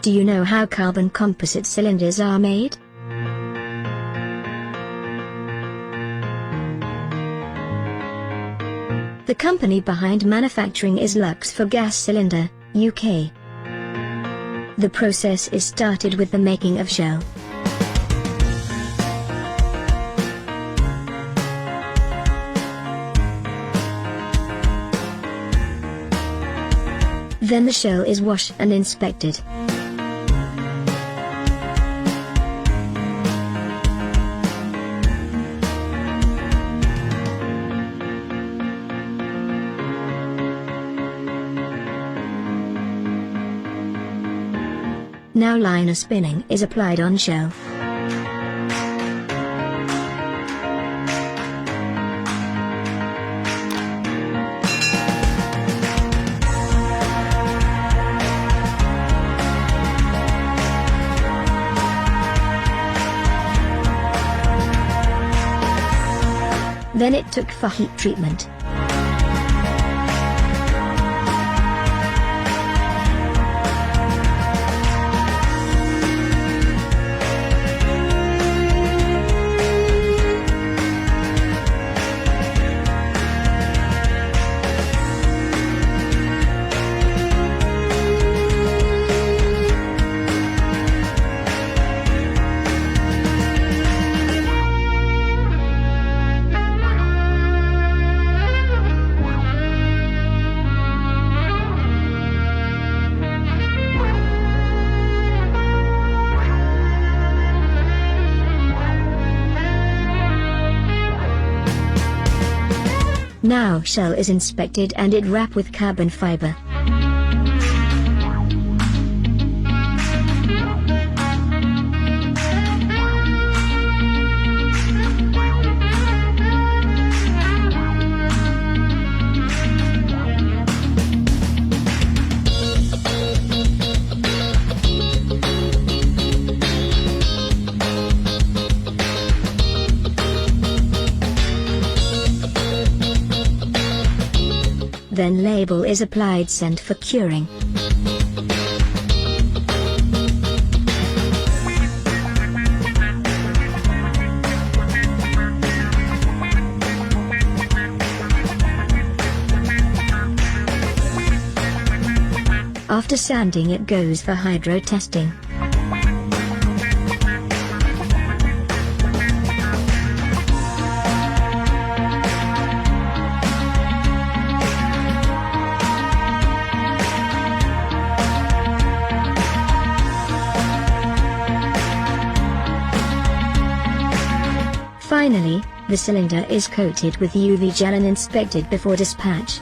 Do you know how carbon composite cylinders are made? The company behind manufacturing is Luxfer gas cylinder, UK. The process is started with the making of shell. Then the shell is washed and inspected. Now liner spinning is applied on shell. Then it took for heat treatment. Now shell is inspected and it wrapped with carbon fiber. Then label is applied, sent for curing. After sanding it goes for hydro testing. Finally, the cylinder is coated with UV gel and inspected before dispatch.